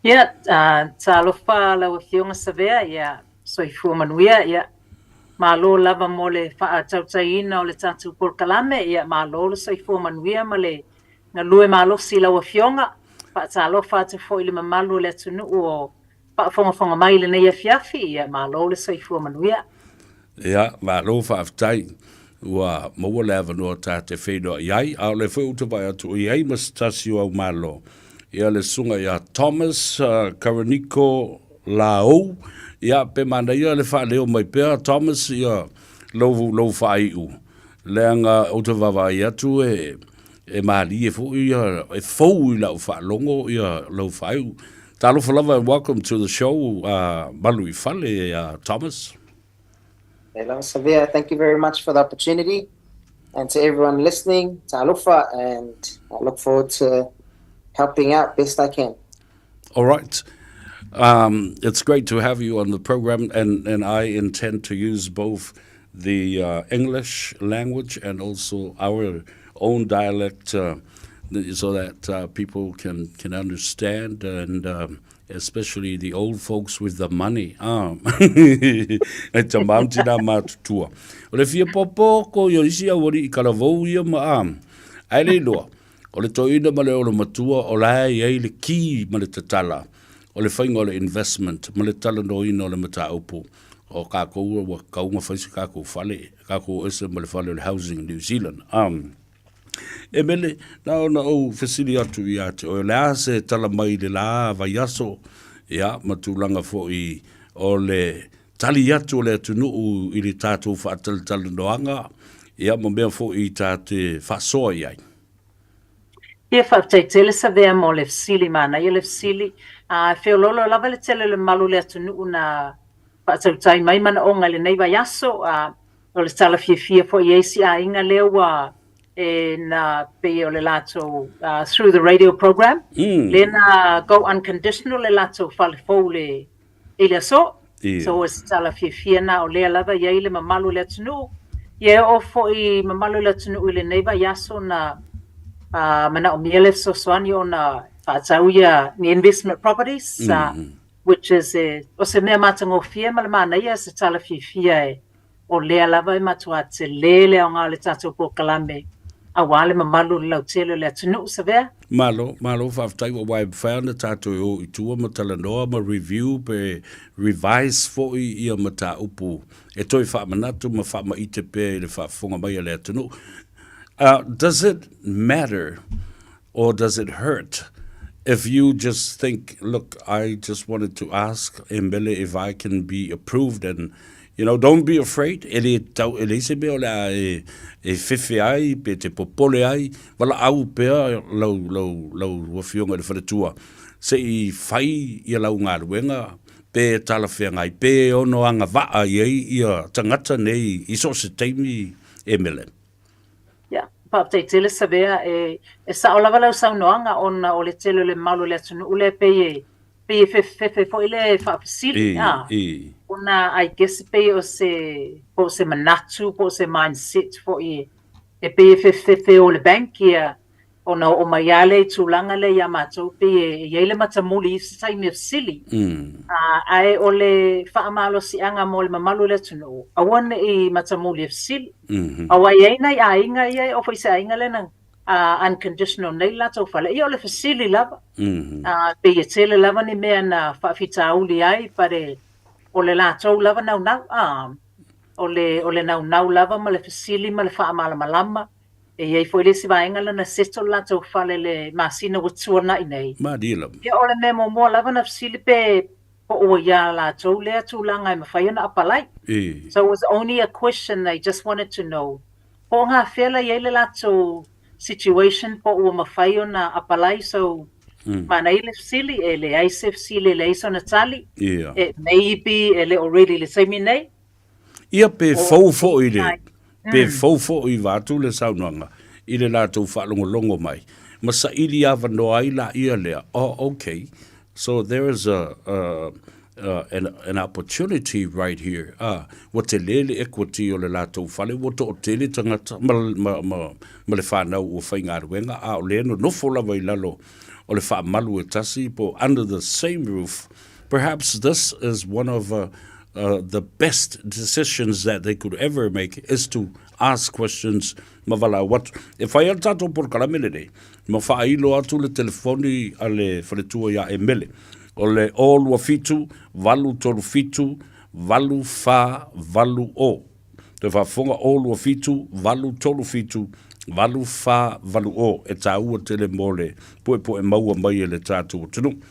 Ia, talofa lau fionga savea, ia, soifua manuia, ia, malo lava mo le whaatautaina o le tatu porkalame, ia, malo le soifua manuia ma le na lue malo si lau fionga, whaatalofa atu fo ili mamalu le tunu o whaafonga mai le neia fiafi, ia, malo le soifua manuia. Ia, malo whaaftai. Ua maua le avanua tā te whenua iai, au le whautupai atu iai mastasi au malo. Ia le sunga ia Thomas Karaniko Lau, ia pe mana ia le whaleo mai pēr, Thomas ia lau whaiu. Leanga o te wawai atu e mahali e fo ia, e fau i lau whalongo ia lau whaiu. Talofa lava, welcome to the show, Malu I Fale, Thomas. Hello, Savia. Thank you very much for the opportunity. And to everyone listening, Talofa, and I look forward to helping out best I can. All right. It's great to have you on the program, and I intend to use both the English language and also our own dialect so that people can understand, and especially the old folks with the money. E ta mauntina mātutua. O le fia popo ko yo isi a wari I karavou ia ma ai le loa. O le toina ma le o le matua o lai ai le ki ma le tatala. O le whainga o le investment ma le tala noina o le mata upo. O kākou wa kaunga whaisi kākou whale. Kākou ese ma le whale o le housing New Zealand. Emele, na o whesiri atu I ate, o le ase tala mai le la vaiaso, ia, matulanga fo I o le tali atu o le atunuu I le tātou whaatalitala noanga, ia, ma mea fo I tāte whasoa iai. Ia whaaftaitele sa vea mo le fsili mana, ia le fsili, whiololo lava le tele le malu le atunuu na whaatautai mai mana o ngai le nei vaiaso, o le tala fia fo I eisi a inga lewa, na pe o le lato through the radio program lena go unconditional le lato fale fo le ile so es tala fia na o le lava ye le mamalu le tunu ye o fo I mamalu le tunu ile neiva yaso na mana o miele so swani ona fatauia ni investment properties which is o se mea matango fia malama ia se tala fia o le lava matua te le o ngale tato po kalame awale mamalu lau tele le tunu savea malo whaftai wa wai whaana tātou o I tua ma talanoa ma review pe revise fo I mata upu e toi whaamanatu ma whaama I te pe le whaafonga mai le tunu. Does it matter or does it hurt if you just think, look, I just wanted to ask Emele if I can be approved, and don't be afraid. Ele se me ola e fefe ai, pe te popole ai, wala au pea lau wafionga le wharetua. Se I whai I lau ngā ruenga, pe tala whea ngai, pe ono anga waa I tangata nei, I so se teimi Emele. Yeah, papte tele savea e sa ola wala sa noanga ona o le tele le malu le tunu ule pe fefe fo ile fa facili Una, I guess, pe o se manatu, po se mindset fo I pe fefe o le bank ia ona o maiale tulanga le ya mato pe ye le matamuli sai me sili. Ai o le whaamalo si anga mo le mamalu le tunu. Awana I matamuli sili. Awa ye na ia inga ia o foi sa inga le nang unconditional nei lato fale. Ia o le fasili lava. Pe ye tele lava ni mea na whaafita uli ai pare o le lato lava nau o le nau lava ma le fasili ma le whaamala malama e iei foi le si vaenga lana seto lato fale le masina watuana I nei. Madila. Ia o le memo mua lava na fasili pe po o ia lato lea tūlanga I mawhai na apalai. So it was only a question they just wanted to know. Po ngā whiala iei le lato situation po o mawhai na apalai, so mana I le fasili e le aise fasili le iso na tali. Maybe ele already le saimi nei. Ia pe fo I le. Pe fo I watu le saunanga. I le lātou whaalongolongo mai. Ma sa ili awa noa I la ia lea. Oh, okay. So there is an opportunity right here. Wa te lele equity o le lātou whale. Wa to o tele tangata. Ma le whanau o whainga ruenga. O le no nofo lawa I lalo. o le whaamalu e tasi po under the same roof. Perhaps this is one of the best decisions that they could ever make is to ask questions. Mavala, what if I tato por kalamele ma whailo atu le telefoni ale wharetua ia Emele o le o lua fitu valu toru fitu valu fa valu o te whafonga o lua fitu valu toru fitu valu fa valu o e tāua tele mole po e maua mai e le tātua tunu.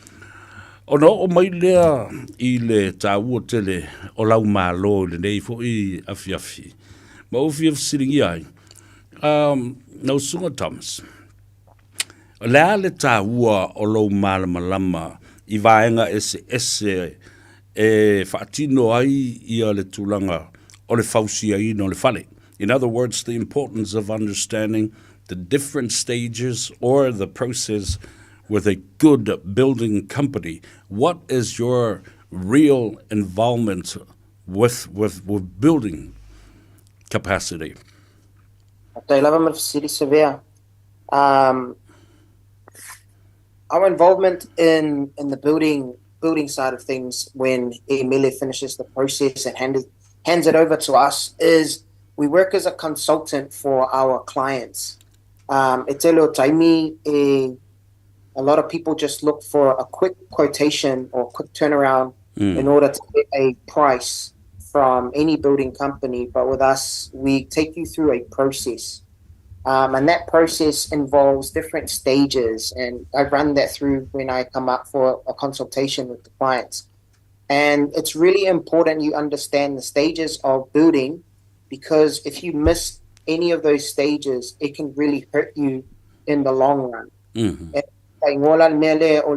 Ono o mai lea I le tāua tele o lau mālo le nei fo I afi. Ma ufi of siringi ai. Nau sunga Thomas. Lea le tāua o lau malama I vaenga ese e whaatino ai ia le tūlanga o le fausia I no le Fale. In other words, the importance of understanding the different stages or the process with a good building company. What is your real involvement with building capacity? Our involvement in the building side of things when Emele finishes the process and hands it over to us is we work as a consultant for our clients. A lot of people just look for a quick quotation or quick turnaround in order to get a price from any building company. But with us, we take you through a process. And that process involves different stages. And I run that through when I come up for a consultation with the clients. And it's really important you understand the stages of building, because if you miss any of those stages, it can really hurt you in the long run. Or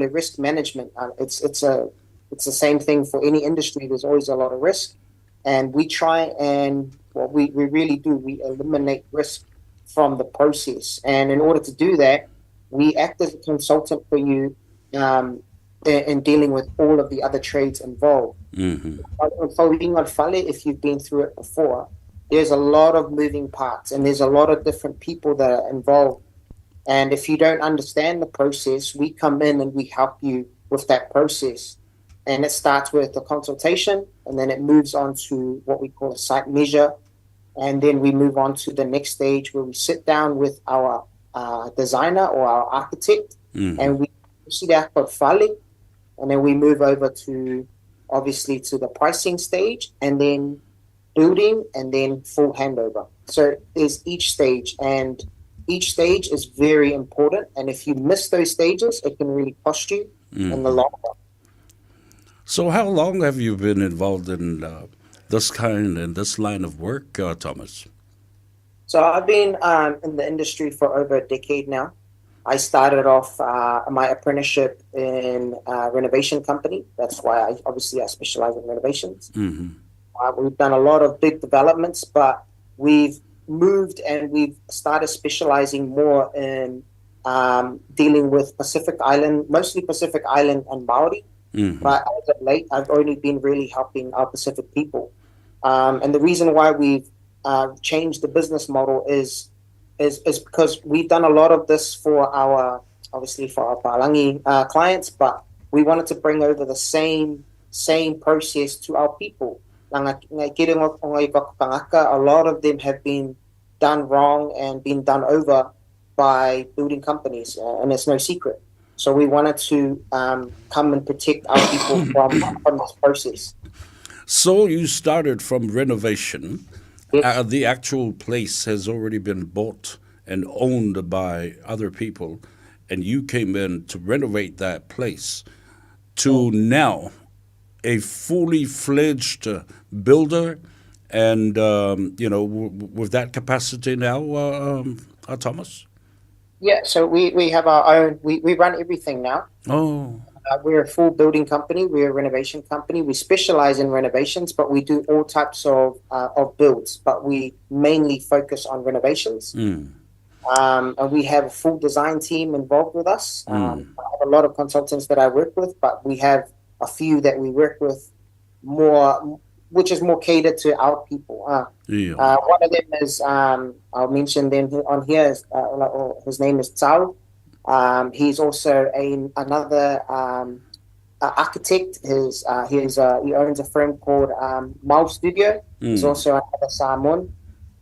risk management, it's the same thing for any industry. There's always a lot of risk, and we try and we really do. We eliminate risk from the process, and in order to do that, we act as a consultant for you in dealing with all of the other trades involved. If you've been through it before, there's a lot of moving parts, and there's a lot of different people that are involved. And if you don't understand the process, we come in and we help you with that process. And it starts with a consultation, and then it moves on to what we call a site measure. And then we move on to the next stage where we sit down with our designer or our architect, and we see that for Fale. And then we move over to, obviously, to the pricing stage, and then building, and then full handover. So there's each stage, and each stage is very important, and if you miss those stages, it can really cost you in the long run. So how long have you been involved in this line of work, Thomas? So I've been in the industry for over a decade now. I started off my apprenticeship in a renovation company. That's why I specialize in renovations. We've done a lot of big developments, but we've moved and we've started specializing more in dealing with Pacific Island, mostly Pacific Island and Maori. But as of late, I've only been really helping our Pacific people. And the reason why we've changed the business model is because we've done a lot of this for our Palangi clients, but we wanted to bring over the same process to our people. A lot of them have been done wrong and been done over by building companies, and it's no secret. So we wanted to come and protect our people from this process. So you started from renovation. Yes. The actual place has already been bought and owned by other people, and you came in to renovate that place to now a fully fledged builder, and with that capacity now, Thomas? Yeah, so we have our own. We run everything now. Oh, we're a full building company. We're a renovation company. We specialize in renovations, but we do all types of builds. But we mainly focus on renovations. And we have a full design team involved with us. I have a lot of consultants that I work with, but we have a few that we work with more, which is more catered to our people. One of them is, I'll mention them on here, his name is Fale. He's also another architect. He owns a firm called Malu Studio. He's also another Samoan,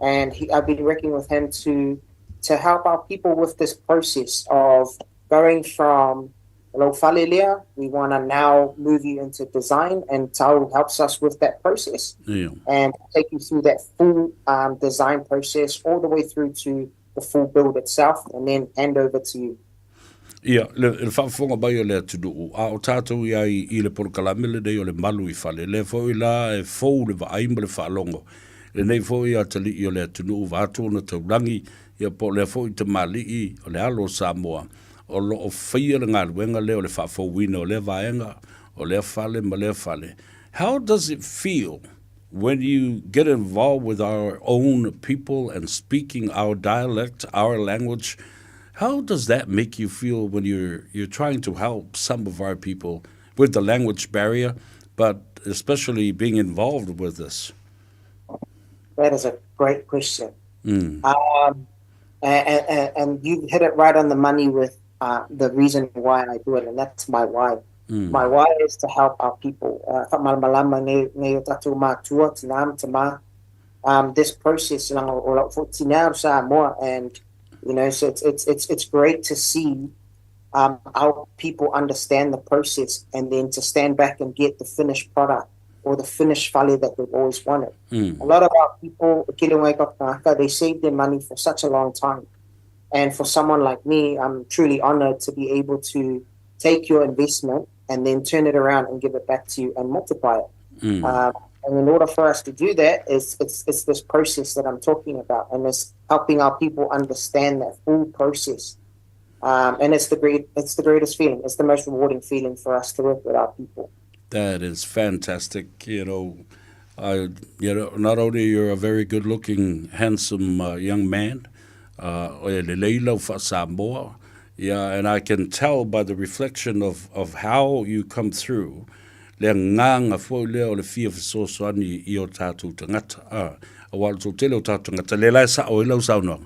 and I've been working with him to help our people with this process of going from Fale, we want to now move you into design, and Tau helps us with that process and take you through that full design process all the way through to the full build itself, and then hand over to you. Ia, le whaafonga bai o le atudu. A o tātou ia i le porokalamile nei o le malu I Fale. Le fo I la e fou le vaaima le whaalongo. Le nei fo I atali I o le atudu vātou na taurangi ia po le fo I te mali o le alo Samoa. O lo o whaia le ngā luenga leo le whaafowina o le vaenga o le Fale ma le Fale. How does it feel when you get involved with our own people and speaking our dialect, our language? How does that make you feel when you're trying to help some of our people with the language barrier, but especially being involved with this? That is a great question. And you hit it right on the money with the reason why I do it, and that's my why. My why is to help our people. This process, and you know, so it's great to see our people understand the process, and then to stand back and get the finished product or the finished fale that they've always wanted. A lot of our people, they save their money for such a long time. And for someone like me, I'm truly honored to be able to take your investment and then turn it around and give it back to you and multiply it. And in order for us to do that, it's this process that I'm talking about, and it's helping our people understand that full process. And it's the greatest feeling. It's the most rewarding feeling for us to work with our people. That is fantastic. You know, not only you're a very good-looking, handsome young man, Samoa, yeah, and I can tell by the reflection of how you come through. Le nganga fo le o le fia so ani I o tātou tangata a wal so tele o tātou tangata le lai sa o ilo sa no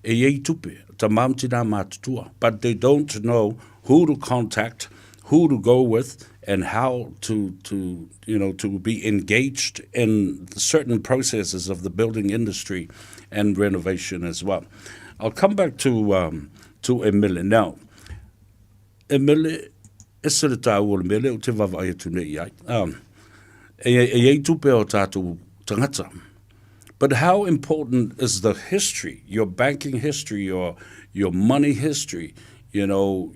e ye tupe ta mam tina matutua, but they don't know who to contact, who to go with, and how to be engaged in certain processes of the building industry and renovation as well. I'll come back to Emele now. Emele, but how important is the history, your banking history, your money history, you know,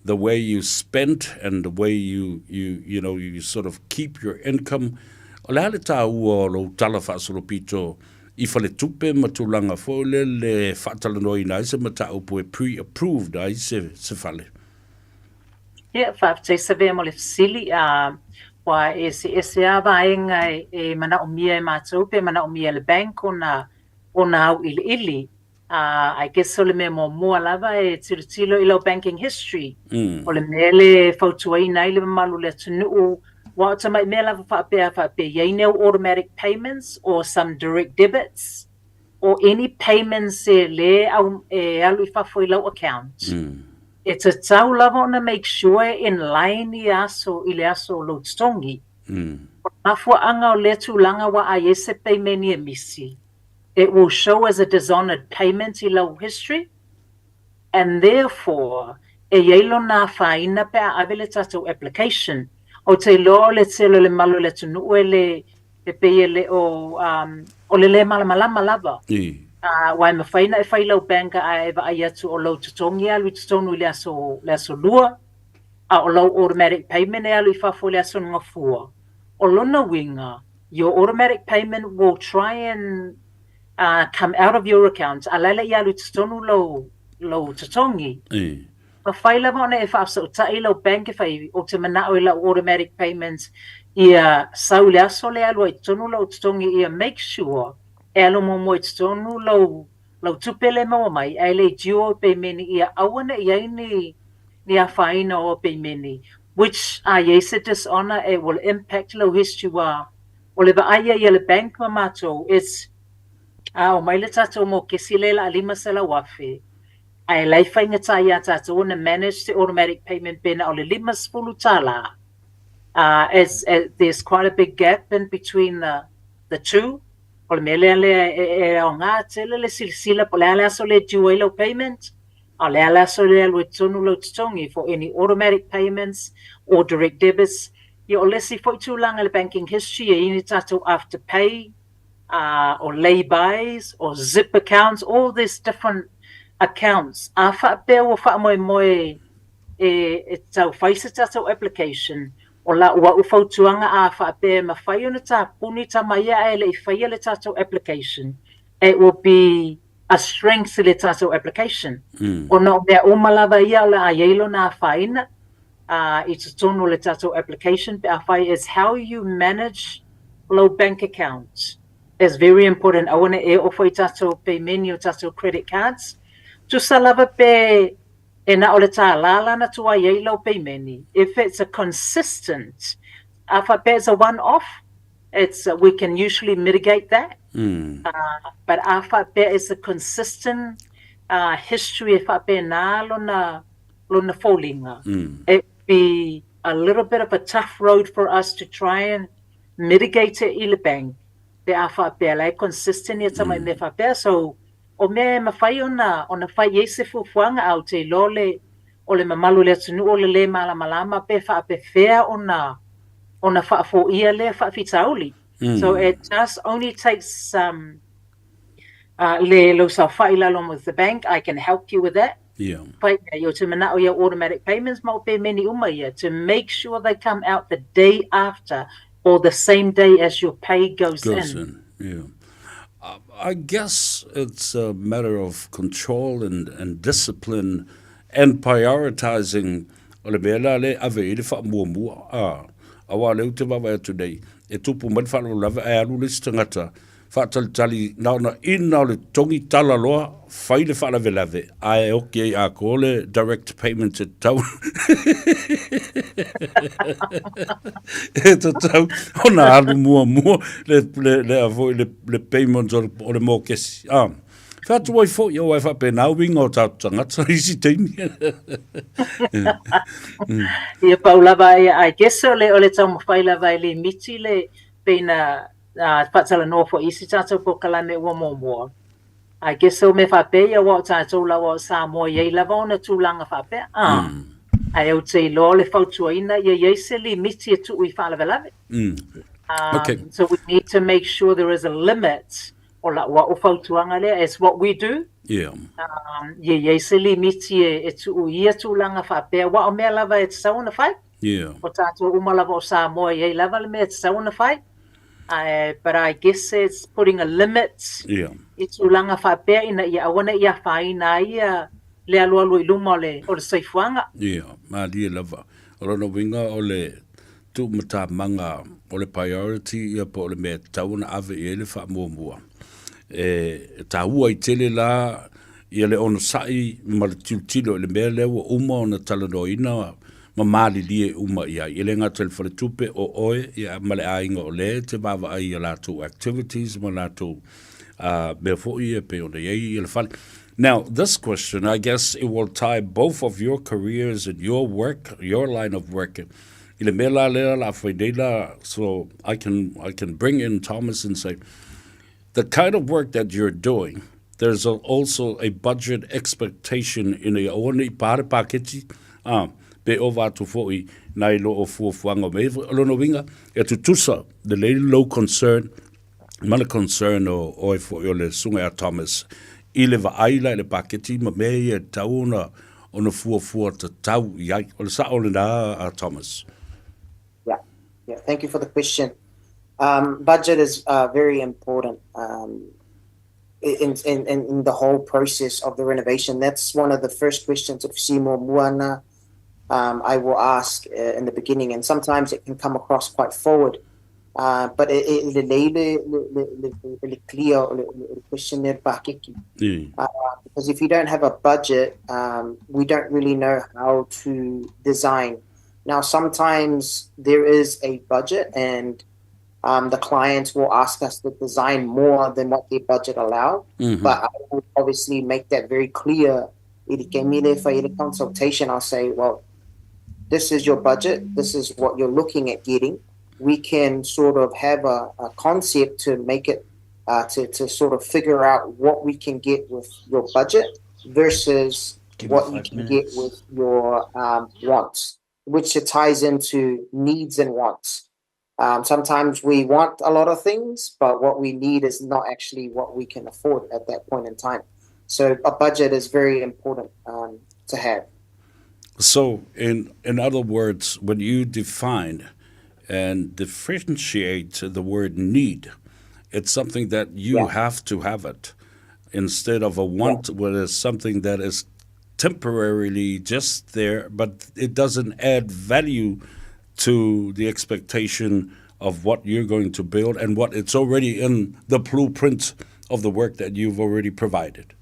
the way you spent and the way you sort of keep your income? I fale tupe matulanga fole le whaatalanoina I se mataupu e pre-approved I se fale. Yeah, whaaftai sa vea mo le fasili wa e se vaenga e mana o mia e mātaupe, mana o mia le bank o na au ili. I guess so le me mo mua lava e tilo ilo banking history. O le mele fautuai nai le malu le tunu wa o tamai me lava whaapea yei neo automatic payments or some direct debits or any payments e le au e alu I whawhoi account. It's a tau lava ona make sure in line I le aso lo stongi. Mafua anga o le tūlanga wa a yese paymeni e misi. It will show as a dishonored payment I lo history, and therefore e yelo na faina pe a avele tato application o te lo le telo le malu le tunu le pe le o le malama lava. Wai mawhaina e whailau banka a ewa ai atu o lau tutongi alu tutonu le aso lua, a o lau automatic payment e alu I whafo le aso ngafua. O lona winga, your automatic payment will try and come out of your account. A laila I alu tutonu lau tutongi. Ma whaila mana e whaafsa o tai lau bank e whai o te manao I lau automatic payments ia sau le aso le alu ai tutonu lau tutongi ia make sure elo mo tonu lo tupele mo mai ele dio pe meni ia awana ia ni a faina o pe meni, which yes it dishonor it will impact lo history wa o le ba ia le bank mamato it's o mai le tato mo ke silela alima sela wafe ai lai whaingata ia tātou na manage the automatic payment pena o le 5 tala. As there's quite a big gap in between the two. O le mele le o ngā tele le silsila po le ala so le duelo payment. O le ala so le alwe tonu lo tutongi for any automatic payments or direct debits. Ia o lesi fo tūlanga le banking history e ini tātou after pay or lay-bys or zip accounts, all these different accounts. A whaapea o whaamoe e tau whaisa tātou application o la ua ufautuanga a whaapea ma whai ona tā puni tā maia e le I whaia le tātou application. It will be a strength le tātou application. O na o mea umalawa ia le a yeilo na whaina I te tono le tātou application pe a whai is how you manage low bank accounts. Is very important. I want to offer tato pay menu tato credit cards. To salava pe ena ole ta lala na tua yelo pay menu. If it's a consistent, if it's a one-off, it's we can usually mitigate that. But if it's a consistent history, if na lona fallinga, it be a little bit of a tough road for us to try and mitigate it in the bank. Pe a whapea lai consistent ia tamai me whapea, so o mea mawhai ona whai e se fufuanga au te lole o le mamalu le atunu o le malama pe whape whea ona whaafo ia le whaafitauli. So it just only takes le lo sa whai lalom with the bank. I can help you with that. Yeah. Whai yo te mana o ia automatic payments ma o pe meni uma ia to make sure they come out the day after or the same day as your pay goes in. Yeah. I guess it's a matter of control and discipline and prioritizing. Ole mea le ave I le wha awa leu te wawa today. E tupu man wha lo lava e alu le stangata. Wha tali na ina le tongi tala loa whai le wha lave. Ai oke a ko le direct payment te tau. E te tau, ona alu mua le avoi le payment o le mō kesi. Whatu wai fo i o wai whape nau winga o tau tangata isi teimi. Ia paulava I guess o le tau mawhai lava le miti le peina whatala no fo isi tātou po kalame ua mōmua. I guess o me whape ia wa o tātou lawa o Samoa iei lava o na tūlanga whape. Ai au te lo le whautuaina ia se li miti e tu I whalavelave. Okay. So we need to make sure there is a limit o la wa o whautuanga lea. It's what we do. Yeah. Ia se li miti e tu ia tūlanga whape. Wa o mea lava e te sauna whai. Yeah. O tātou umalava o Samoa iei lava le mea te sauna whai. But I guess it's putting a limit. Yeah. I tūlanga whapea ina ia awana ia whaina ia le alualu I luma o le saifuanga. Yeah, ma lia lava. O rono winga o le tu mata manga o le priority ia po le mea tauna ave I le wha mua. Ta ua I tele la ia le ono sai ma le tiltilo le mea lewa uma o na talanoina ma mali lie uma ia. Ia le ngata le whale tupe o oe ia ma le ainga o le te mawa ai ia lātou activities ma lātou mea fo ia pe o le iei ia le whale. Now, this question, I guess it will tie both of your careers and your work, your line of work. So I can bring in Thomas and say, the kind of work that you're doing, there's also a budget expectation in a only pare paketi. Pe ova tu foi nai lo o fuanga me lo no winga e tu tusa the low concern mala concern o for le sunga Thomas ile va aila le paketi ma me e tauna ona fu te tau ia o sa o na Thomas. Yeah, thank you for the question. Budget is very important in the whole process of the renovation. That's one of the first questions of Simo Muana I will ask in the beginning, and sometimes it can come across quite forward. But le clear le questionnaire pakeki. Because if you don't have a budget, we don't really know how to design. Now, sometimes there is a budget, and the clients will ask us to design more than what their budget allows. But I will obviously make that very clear Emele Fale Consultation, I'll say, well, this is your budget. This is what you're looking at getting. We can sort of have a concept to make it, to sort of figure out what we can get with your budget versus what you can get with your wants, which it ties into needs and wants. Sometimes we want a lot of things, but what we need is not actually what we can afford at that point in time. So a budget is very important to have. So, in other words, when you define and differentiate the word need, it's something that you have to have it instead of a want, where it's something that is temporarily just there, but it doesn't add value to the expectation of what you're going to build and what it's already in the blueprint of the work that you've already provided.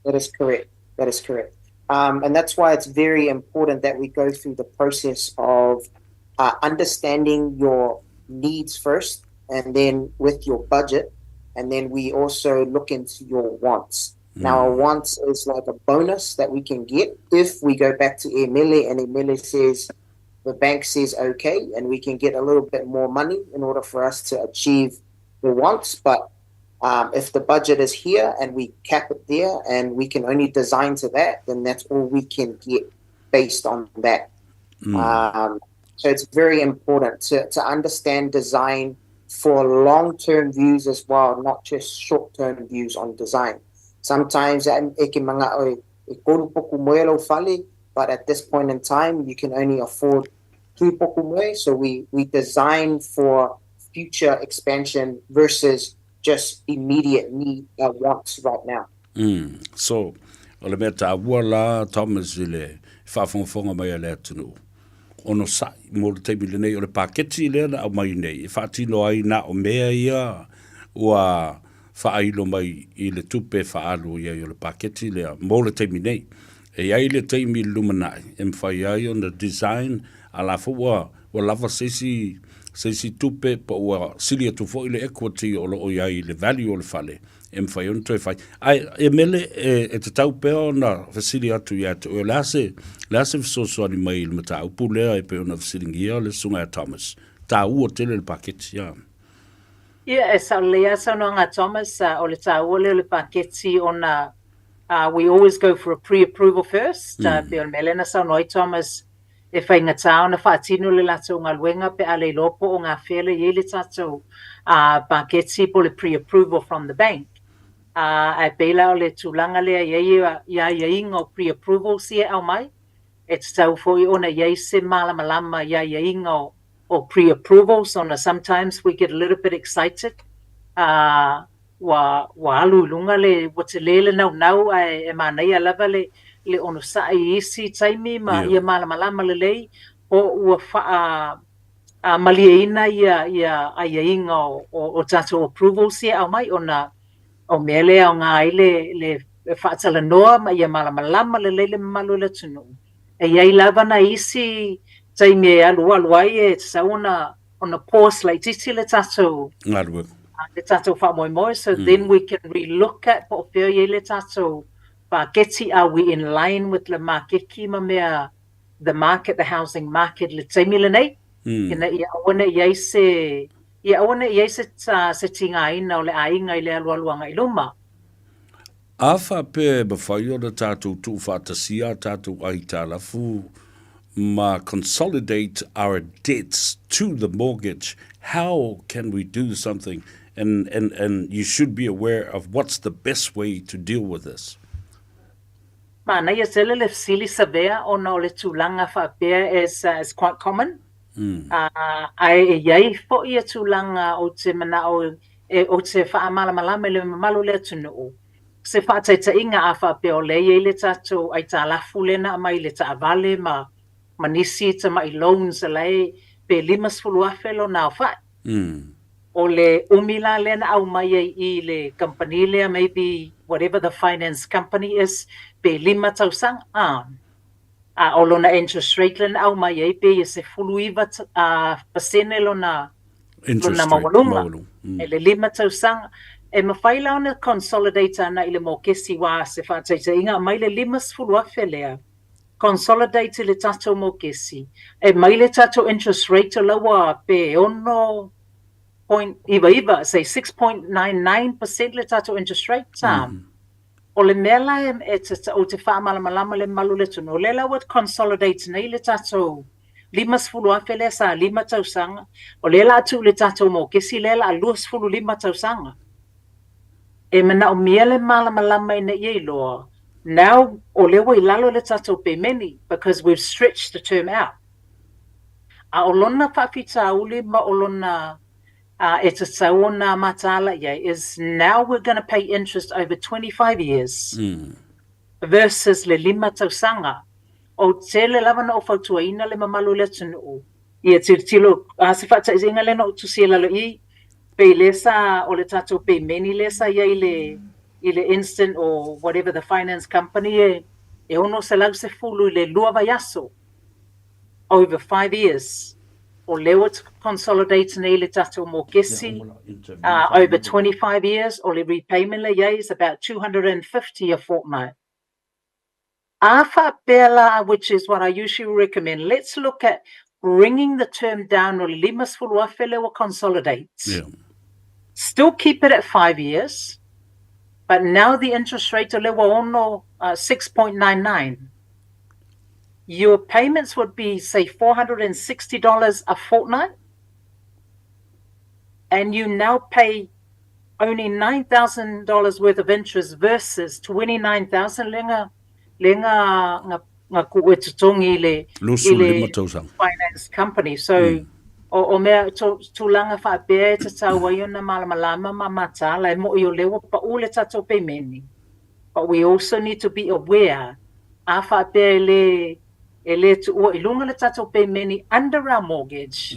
That is correct. That is correct. And that's why it's very important that we go through the process of understanding your needs first, and then with your budget, and then we also look into your wants. Now, a wants is like a bonus that we can get if we go back to Emele and Emele says, the bank says okay, and we can get a little bit more money in order for us to achieve the wants. But if the budget is here and we cap it there and we can only design to that, then that's all we can get based on that. So it's very important to understand design for long-term views as well, not just short-term views on design. Sometimes but at this point in time, you can only afford 2 poku moe. So we design for future expansion versus just immediate need wants right now. So, o le mea tāua la Thomas ile whaafonga mai a lea tunu. Ono sai, mo le teimi le nei o le paketi lea na au mai nei. E whaatino ai na o mea ia ua whaailo mai i le tupe whaalu ia i o le paketi lea. Mo le teimi nei. E ai le teimi lumanai. E mwhai ai o na design a la fua wa lava seisi tupe pa ua sili atu fo i le equity o lo o iai le value o le fale. E mwhai on toi whai. Ai, Emele, e te tau peo na fasili atu ia te o lase fisosoani mai le mata upu lea e peo na fasilingi ia le sunga Thomas. Tā ua tele le paketi, ia. Ia, e sa lea sa noanga Thomas, o le tā ua le paketi o na, we always go for a pre-approval first. Peo le melena sa noi Thomas, e whai ngā tāo na whaatino le lato ngā luenga pe ale lopo o ngā whele i le tato paketi po le pre-approval from the bank. E pela o le tūlanga lea ia inga o pre-approval si e au mai. E te tau fo i ona iei se malama ia inga o pre-approval. So na sometimes we get a little bit excited. Wa alu lunga le wate lele nau e manai a lava le ono sa isi taimi ma ia malama le lei o ua malieina ia inga o tato approval si au mai ona o mele au ngā le whaatala noa ma ia malama le leile malu le tunu. E iai lava na isi taimi e alu ai e tsa ona pause like titi le tato. Ngārua. Le tato wha moi. So then we can relook at po whio ie le tato. Paketi, are we in line with the market kima mea, the housing market le taimi le nei? Ina ia awana iai se tinga ina o le ainga i le alualuanga i luma. A wha pe mawhai o na tātou tu whātasia, tātou ai tālafu, ma consolidate our debts to the mortgage. How can we do something? And you should be aware of what's the best way to deal with this. Mana ia sele le fsili savea ona o le tūlanga whapea is quite common. Ai iai fo ia tūlanga o te mana o te whaamalama le malu le tunu. Se whaataita inga a whapea o leia le tato ai tā lafu lena mai le tā avale ma nisi ta mai loans lei pe 5 afelo na whai. O le umila lena au mai i le company lea, maybe whatever the finance company is, pe 5,000 o lona interest rate lena au mai pe se fuluiva pasene lona interest mamaluma. rate. E le 5,000 E mawhaila ona Consolidator na ile mo kesi wa se whātaita inga mai le limas fulua whelea. Consolidate le tato mo kesi. E mai le tato interest rate lawa pe ono point iva, say 6.99% le tato interest rate tam. O le mela e te o te whāmalama le malu le tunu. O le lawa Consolidate nei le tato limas fulua whelea sa lima tausanga. O le la atu le tato mo kesi le la luas fulu lima tausanga. E mana o miele malama ina ye loa. Now, o lewa I lalo le tato pe meni, because we've stretched the term out. A olona whawhita uli ma olona e te saona matala is now we're going to pay interest over 25 years versus le lima tausanga. O te le lava na o whautua ina le mamalu le tunu. Ia te tilo, se whata izinga le no tusi lalo I, pe lesa o le tato pe meni lesa ia ile instant or whatever the finance company e ono se lau se fulu le lua vaiaso over 5 years o lewa consolidate nei le tato mo kesi over 25 years o le repayment le ia is about 250 a fortnight. Afa bela, which is what I usually recommend, let's look at bringing the term down o le limas fulua whele o consolidate. Still keep it at 5 years, but now the interest rate o lewa ono 6.99. Your payments would be, say, $460 a fortnight, and you now pay only $9,000 worth of interest versus $29,000 lenga nga kuetutongi le finance company. So o mea tūlanga whaapea te tau ai ona malamalama ma matala e mo I o lewa pa ule tato pe meni. But we also need to be aware a whaapea e le tu ua I lunga le tato pe meni under our mortgage.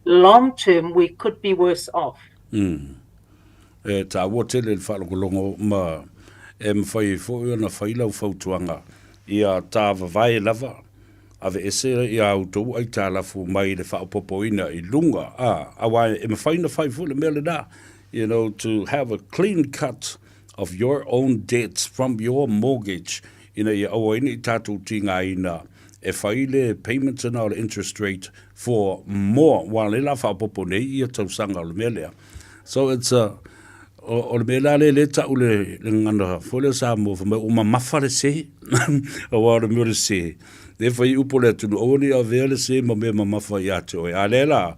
Long term, we could be worse off. E ta wotele le whalokolongo ma e mwhai fōi ona whailau whautuanga ia tā vavai lava. Ave ese ia auto ai talafu mai le whaopopoina I lunga. Awai e mawhaina whai fule mele da. You know, to have a clean cut of your own debts from your mortgage. You know, ia awaini I tātou tinga ina e whaile payments and all interest rate for more. Wa le la whaopopo nei ia tausanga le melea. So it's a o le mela le ta ule le ngana fole sa mo fa o ma mafale se o wa le mo se de foi upole tu o ni a vele se mo me ma fa ya to a lela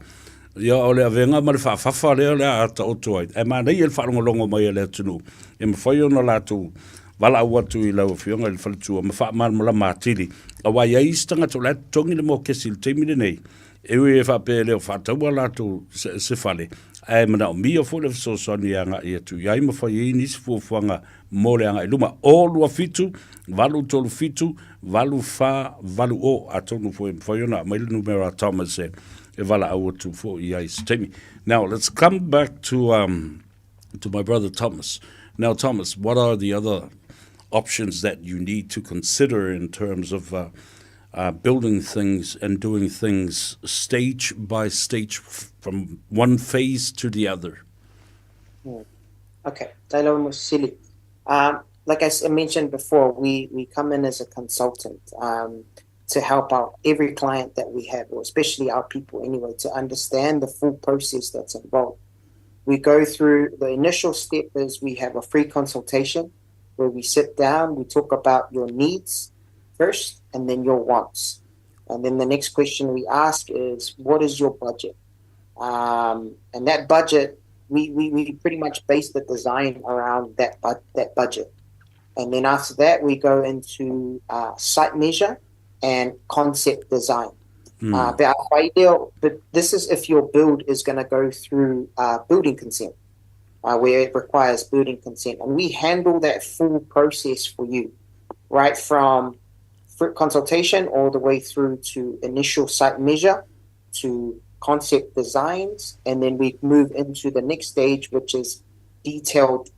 ya o le avenga ma fa fa le ata o to e ma nei el fa longo mai le tu e mo foi no la tu vala wa tu I la o fionga le fa tu ma fa mal mo la matili a wa ya istanga to la tongi le mo kesil te mi nei e we fa pe le fa ta wa la tu se fale ai mana o mia fo le so soni anga ia tu ia ma fa I ni fo fanga mo le anga luma o lua fitu valu tolu fitu valu fa valu o atonu fo yona mai numero Thomas e vala au tu fo ia stemi. Now let's come back to my brother Thomas. Now Thomas, what are the other options that you need to consider in terms of building things and doing things stage by stage from one phase to the other? Okay, Taylor was silly. Like I mentioned before, we come in as a consultant to help out every client that we have, or especially our people anyway, to understand the full process that's involved. We go through the initial step is we have a free consultation where we sit down, we talk about your needs first and then your wants. And then the next question we ask is, what is your budget? And that budget, we pretty much base the design around that budget. And then after that, we go into site measure and concept design. But this is if your build is going to go through building consent, where it requires building consent. And we handle that full process for you, right from consultation all the way through to initial site measure to concept designs. And then we move into the next stage, which is detailed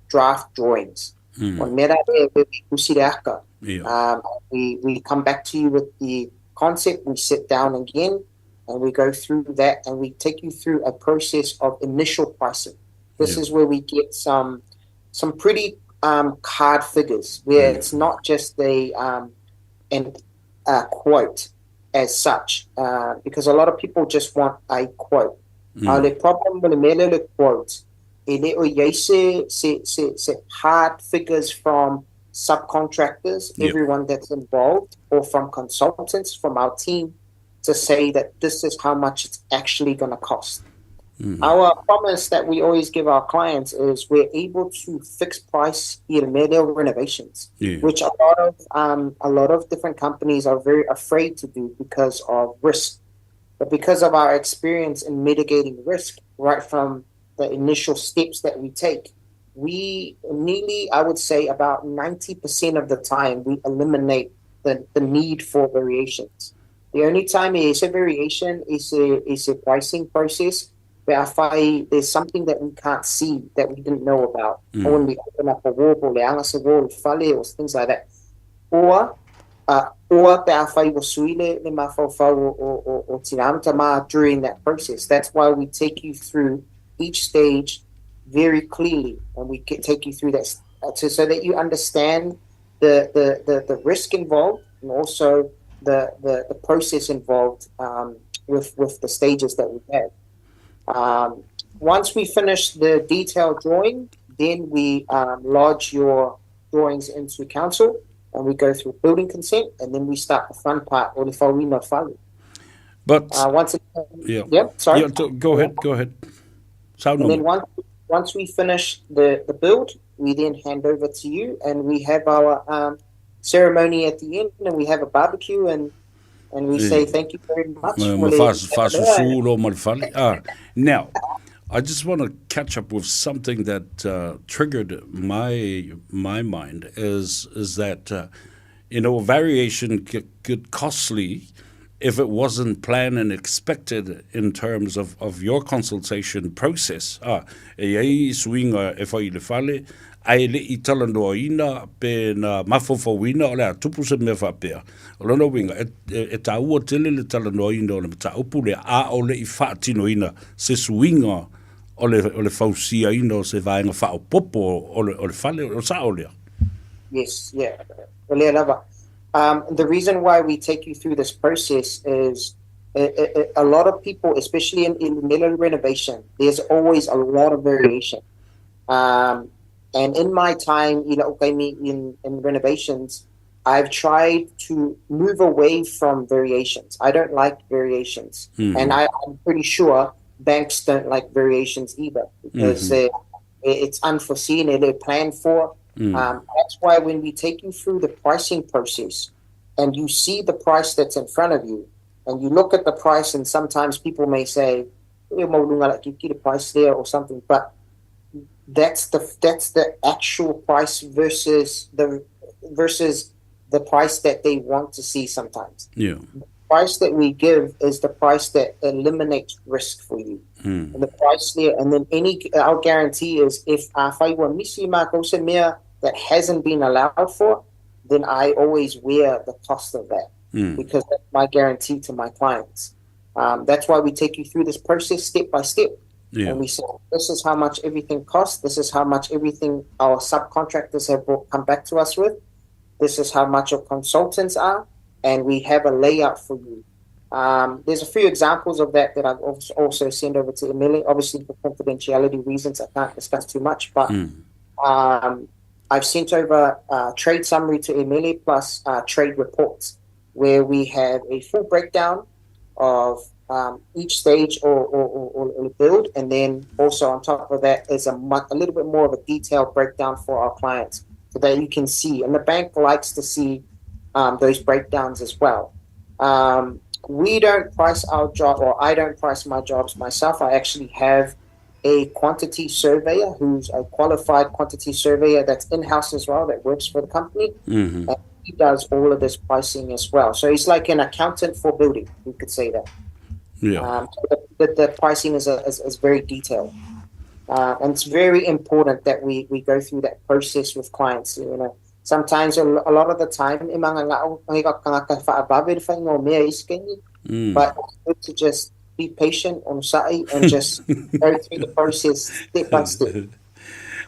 draft drawings. We come back to you with the concept, we sit down again, and we go through that, and we take you through a process of initial pricing. This is where we get some pretty hard figures, where it's not just a quote as such, because a lot of people just want a quote. Le problem with the quote, se hard figures from subcontractors, everyone that's involved, or from consultants from our team, to say that this is how much it's actually going to cost. Our promise that we always give our clients is we're able to fix price renovations, which a lot of different companies are very afraid to do because of risk. But because of our experience in mitigating risk right from the initial steps that we take, we nearly, I would say, about 90% of the time, we eliminate the need for variations. The only time there is a variation is a pricing process where I find there's something that we can't see, that we didn't know about. Or when we open up a wall, or Fale, or things like that. Or during that process. That's why we take you through each stage very clearly, and we can take you through that so that you understand the risk involved, and also the process involved with the stages that we have. Once we finish the detailed drawing, then we lodge your drawings into council, and we go through building consent, and then we start the fun part, or the Fale. But sorry. Go ahead. And then once we finish the build, we then hand over to you, and we have our ceremony at the end, and we have a barbecue, and we say thank you very much. Now, I just want to catch up with something that triggered my mind is that variation could costly if it wasn't planned and expected in terms of your consultation process. Swinga e fai le fale, ai le I talanoaina pe na mafofauina o le atupu se mea whapea. O lona winga, e ta ua tele le talanoaina o le ta upu le a o le I whaatinoina se swinga o le fausia ina o se vaenga whaopopo o le fale o sa o lea. Yes, yeah. Olea lava. The reason why we take you through this process is a lot of people, especially in middle renovation, there's always a lot of variation. And in my time, in renovations, I've tried to move away from variations. I don't like variations. And I'm pretty sure banks don't like variations either, because it's unforeseen and they're planned for. That's why when we take you through the pricing process and you see the price that's in front of you, and you look at the price, and sometimes people may say, you get a price there or something, but that's the actual price versus the price that they want to see sometimes. Yeah. The price that we give is the price that eliminates risk for you. And the price there, and then our guarantee is if that hasn't been allowed for, then I always wear the cost of that, because that's my guarantee to my clients. That's why we take you through this process step by step. Yeah. And we say, this is how much everything costs. This is how much everything our subcontractors have come back to us with. This is how much our consultants are. And we have a layout for you. There's a few examples of that I've also sent over to Emele. Obviously, for confidentiality reasons, I can't discuss too much. But I've sent over a trade summary to Emele plus trade reports, where we have a full breakdown of each stage or build, and then also on top of that is a little bit more of a detailed breakdown for our clients, so that you can see. And the bank likes to see those breakdowns as well. We don't price our job, or I don't price my jobs myself. I actually have a quantity surveyor who's a qualified quantity surveyor that's in-house as well, that works for the company. And he does all of this pricing as well. So he's like an accountant for building, you could say that. Yeah. The pricing is very detailed. And it's very important that we go through that process with clients. Sometimes, a lot of the time, but it's good to just be patient on Sa'i and just go through the process step by step.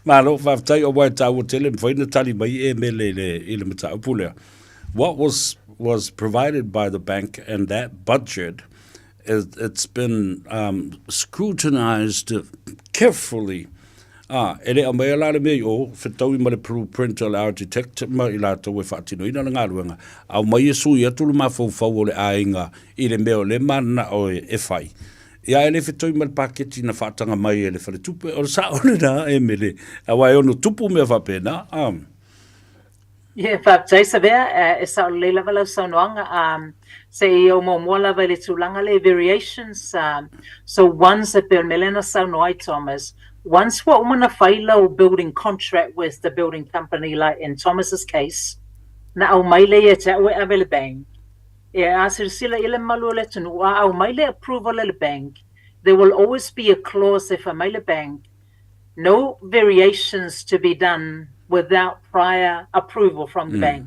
Malo whaftai o wai tau tele mwhaina tali mai e mele le mata upulea. What was provided by the bank and that budget, it's been scrutinized carefully. Ele a mea lale mei o, whetau I ma le blueprint o le architect ma I la tau e whaatino ina le ngāruenga. Au mai e sui atulu ma fau o le ainga I le meo le mana o e whai. Ia ele whetau I ma le paketi na whaatanga mai e le whale tupe o le sa o le na e mele. A wai ono tupu mea whapena. Yeah, whaptai sa vea, e sa o le lava lau sa noanga, se I o mo mua lava le tūlanga le variations, so one's a per melena sa noai, Thomas. Once what umana whaila building contract with the building company, like in Thomas's case, na au maile e te aue ave le bank. E asir sila ile malu le tunu, au maile approval le bank. There will always be a clause if a maile bank, no variations to be done without prior approval from the bank.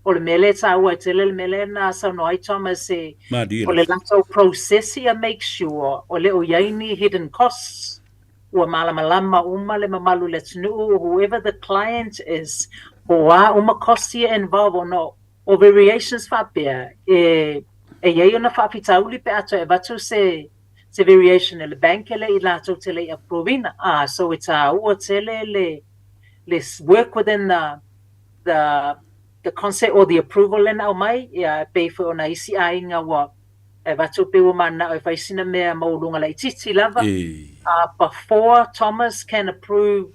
O le mele ta aue te le mele na sa noai Thomas e, o le lato processia make sure, o le o yaini hidden costs, ua malamalama uma le mamalu le tunu, whoever the client is, hoa uma kosia involved or no, o variations whapea, e iei ona whapitauli pe ato e watu se variation le bank ele I lato te le approvina. So it's a ua tele let's work within the concept or the approval le na mai, pe fo ona isi ainga wa, e watu pe ua mana o whaisina mea maulunga la ititi lava. Before Thomas can approve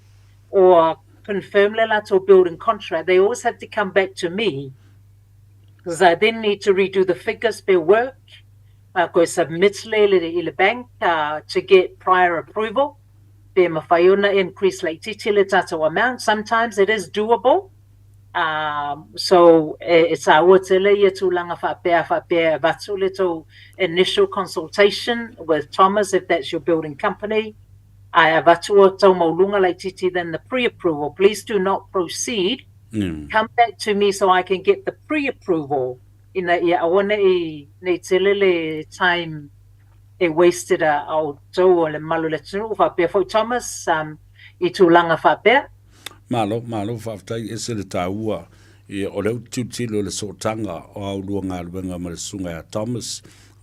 or confirm to building contract, they always have to come back to me because I then need to redo the figures per work, go submit le bank to get prior approval. Be mawhaiona increase like titile tato amount. Sometimes it is doable. So it's a tele ia tūlanga whapea vatu le tō initial consultation with Thomas if that's your building company. I vatu o tō maulunga lai titi then the pre-approval. Please do not proceed. Come back to me so I can get the pre-approval. Ina ia awana I nei tele le time e wasted au tō o le malu le tunu whapea fo Thomas I tūlanga whapea. Malo whaftai e se le tāua I o leu tiutilo le sotanga o au lua ngā luenga ma le sunga a Thomas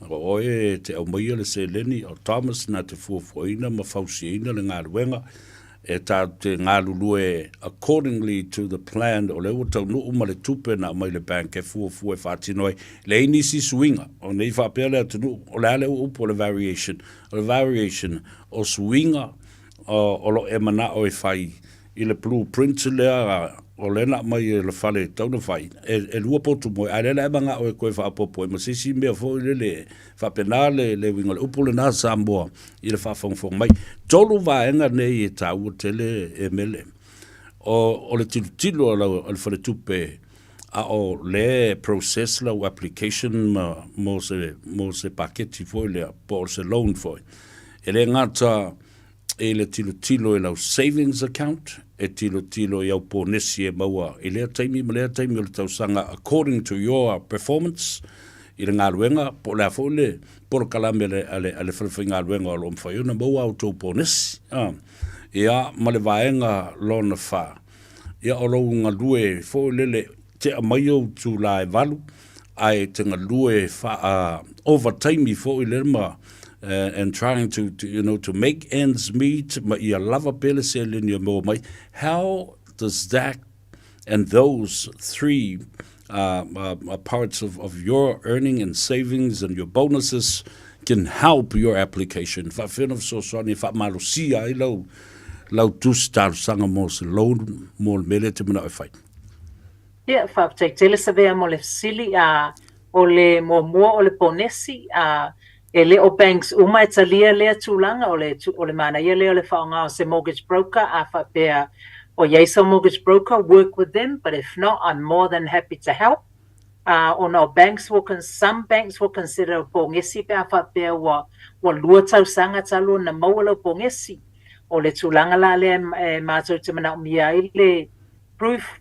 o e te au maia le se leni o Thomas na te fuafuaina ma fausiina le ngā luenga e tā te ngā lulue accordingly to the plan o leu tau nuu ma le tupe na mai le bank e fuafua e whātinoi le inisi suinga o nei whapea le atunu o le ale upo le variation o suinga o lo e mana o e whai I le blueprint lea o lena mai e le whale tauna whai. E lua potu moe, a lena e manga o e koe whaapopo, e masisi mea fo I le whapena le winga le upo le nā Samoa I le whawhongfong mai. Tolu vaenga nei e tā ua tele e mele. O le tilo o le whale tupe, a o le process la o application mo se paketi fo lea, po se loan fo. E le ngata e le tilo e lau savings account, e tilo e au pōnesi e maua. E lea taimi o le tausanga according to your performance, I le ngā ruenga, po lea fo le, por kalame ale whawhi ngā ruenga o lo mwhaiuna maua au tō pōnesi. Ia, ma le vaenga lona wha. Ia o lo ngā lue fo le te amaio tu la e valu, ai te ngā lue wha overtime fo I le ma, and trying to to make ends meet ma ia lava pele se linia mo mai. How does that and those three parts of your earning and savings and your bonuses can help your application? Fa feno so soni fa malusia I lau tu star sanga mo se loan mo mele te mana fai. Yeah, fa take tele se vea mo le sili o le mo o le ponesi e le o banks uma e talia lea tūlanga o le mana ia lea o le whaonga o se mortgage broker a whapea o yeisa mortgage broker, work with them, but if not, I'm more than happy to help. Or no, some banks will consider pongesi pe a whapea wa lua tausanga talo na maualo pongesi o le tūlanga la lea mātou te mana umia I le proof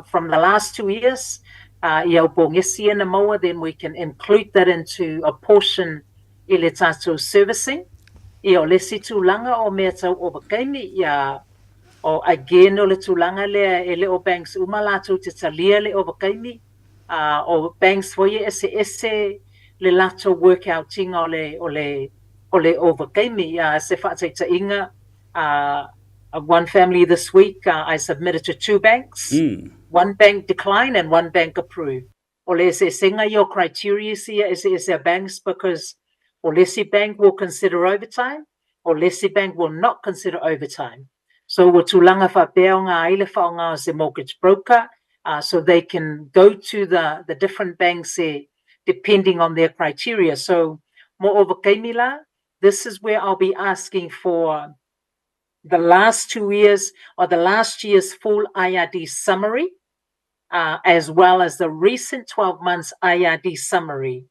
from the last 2 years, I au pongesi na maua, then we can include that into a portion I le tātou servicing, I o le si tūlanga o mea tau o wakaimi, ia o again o le tūlanga lea e le o banks uma lātou te talia le o wakaimi, o banks foie ese le lātou workoutinga o le o wakaimi, se whātaita inga, one family this week, I submitted to 2 banks, 1 bank declined and 1 bank approved. O le se singa your criteria is a banks because or lesi bank will consider overtime, or lesi bank will not consider overtime. So we're tulanga whapea o ngā aile whaonga o se mortgage broker, so they can go to the different banks depending on their criteria. So moreover, Kaimila, this is where I'll be asking for the last 2 years or the last year's full IRD summary, as well as the recent 12 months IRD summary.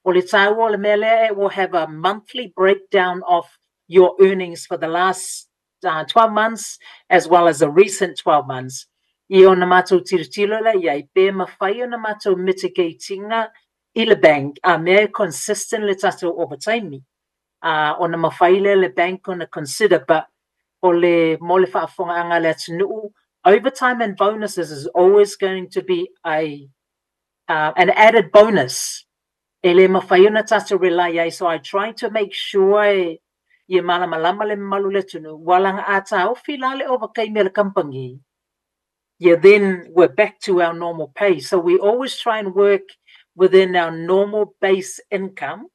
It will have a monthly breakdown of your earnings for the last 12 months, as well as the recent 12 months. I o na mātou tirutilole, ia I pē mawhai o na mātou mitigatinga I le bank, a mea consistent le tātou overtime. O na mawhai le bank o na consider, but o le mo le whaafonga anga le atunuu, overtime and bonuses is always going to be an added bonus. Ele mawhaiona tata rely, so I try to make sure ye malamalama le malu le tunu, walanga ata o fila le overcame le company. Yeah, then we're back to our normal pay. So we always try and work within our normal base income.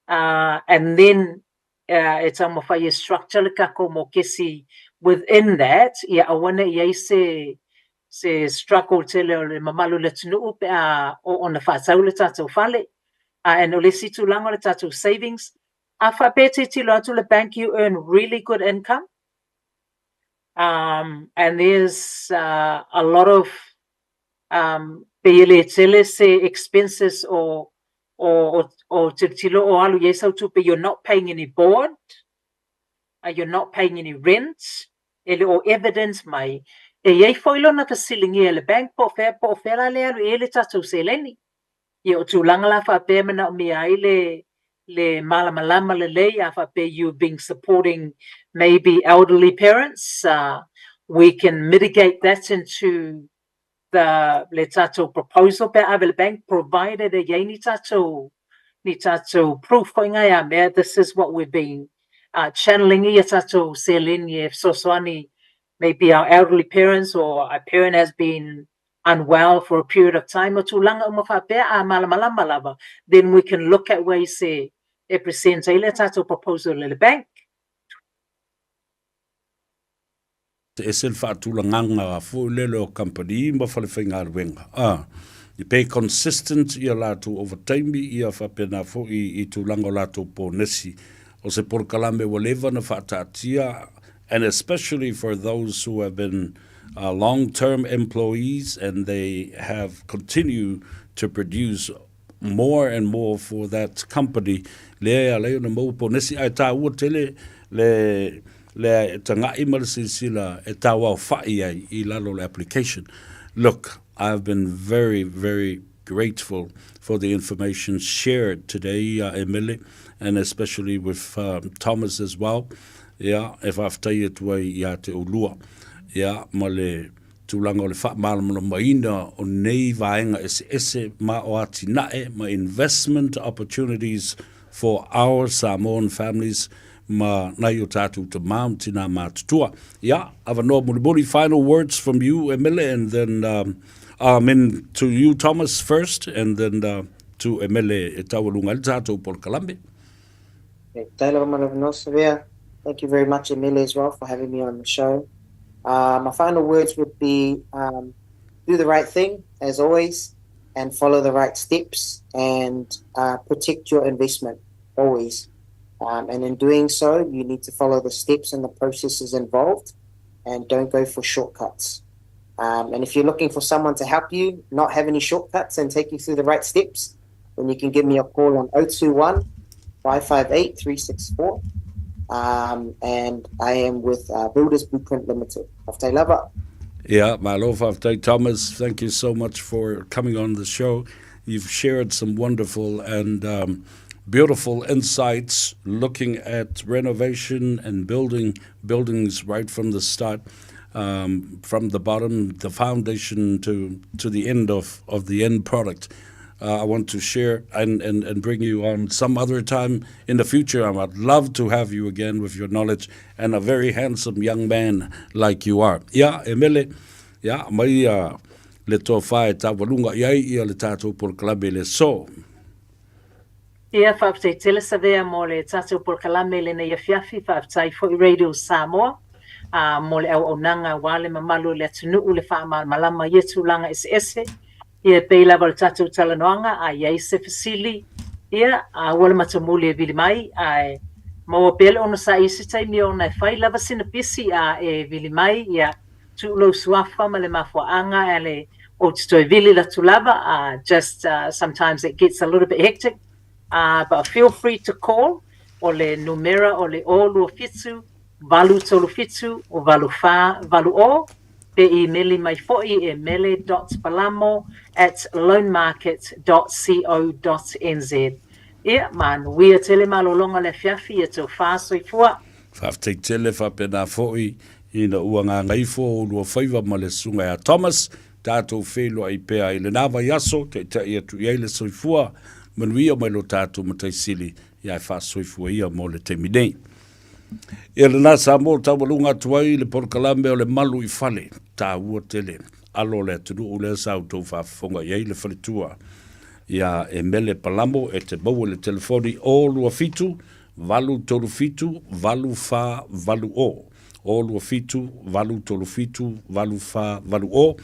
And then it's a mawhaia structure le kako mo kesi within that. Yeah, awana ye se struggle te le mamalu le tunu o na whaatau le tātou Fale. And o le situ langa le tātou savings. A whapete ti loa to the bank, you earn really good income. And there's a lot of expenses or tilo o alu yesau tu, but you're not paying any board. You're not paying any rent. Ele o evidence mai. E yei foilo na kasilingi ele bank po fera le alu ele tātou seleni. Ye o tūlanga la whapea mana o mea ai le malamalama le lei a whapea you being supporting maybe elderly parents. We can mitigate that into the le tātou proposal pe ave le bank, provided e yei ni tātou proof ko ingai a mea. This is what we've been channeling I a tātou seleni if sosoani maybe our elderly parents or a parent has been unwell for a period of time or tūlanga umawhapea a malamalama lava, then we can look at ways e present le tātou proposal le bank. E sel whaatulanganga fu lele o company ma whale whainga ruenga. I pay consistent I a lātou overtime I a whapena fu I tūlanga o lātou pōnesi. O se porkalame walewa na whaatatia, and especially for those who have been long-term employees and they have continued to produce more and more for that company. Lea leo na mau ponesi ai tā ua tele le tanga imal sila e tā wau whai ai I lalo le application. Look, I've been very, very grateful for the information shared today, Emele, and especially with Thomas as well. Yeah, if I've tell you to ia te ulua. Yeah, ma le tūlanga o le whaamalamu maina o nei vaenga ese ma o atinae, ma investment opportunities for our Samoan families, ma nai o tātou te mauntina mātutua. Yeah, I have a normal final words from you, Emele, and then to you, Thomas, first, and then to Emele e tawalunga le tātou por Kalambe. Thank you very much, Emele, as well, for having me on the show. My final words would be do the right thing, as always, and follow the right steps, and protect your investment, always. And in doing so, you need to follow the steps and the processes involved, and don't go for shortcuts. And if you're looking for someone to help you not have any shortcuts and take you through the right steps, then you can give me a call on 021-558-364. And I am with Builders Blueprint Limited. Whaftai lava. Yeah, Malu, whaftai Thomas, thank you so much for coming on the show. You've shared some wonderful and beautiful insights, looking at renovation and buildings right from the start, from the bottom, the foundation to the end of the end product. I want to share and bring you on some other time in the future. I'd love to have you again with your knowledge and a very handsome young man like you are. Yeah, Emele, yeah, mai le tō whae tā walunga iai ia le tātou por kalame le so. Ia whaaptai tele sa vea mo le tātou por kalame le nei awhiawhi whaaptai fo i Radio Samoa. Mo le au nanga wale mamalu le tunu le wha malama yetu langa ese. Ia peila wale tātou talanoanga a iai se fasili. Ia wale matamuli e vili mai. Maua pele ono sa isi taimi o nai whai lava sina pisi e vili mai. Ia tuulo suafa ma le mafuaanga e le o titoi vili la tulava. Just sometimes it gets a little bit hectic. But feel free to call o le numera o le o lua fitu, valu tolu fitu o valu fa, valu o. Pe emaili mai fo'i emele.palamo@loanmarket.co.nz. Ia, man, wia tele malolonga le fiafi e tau wha soifua. Whaafteik tele whapena fo'i ina uanga ngaifo o lua whaiva ma le sunga a Thomas, tātou whelo ai pēa i le nawa yaso, te tai atu iai le soifua, manuia mai lo tātou matai sili, iai wha soifua ia mo le te minei. Ia le nasa mo tawalunga tuai le porkalame o le malu I Fale, tā ua tele, alo le atunu o le sau tau whafonga iai le fale tua. Ia Emele Palamo e te bau le telefoni o lua fitu, valu tolu fitu, valu fa, valu o. O lua fitu, valu tolu fitu, valu fa, valu o.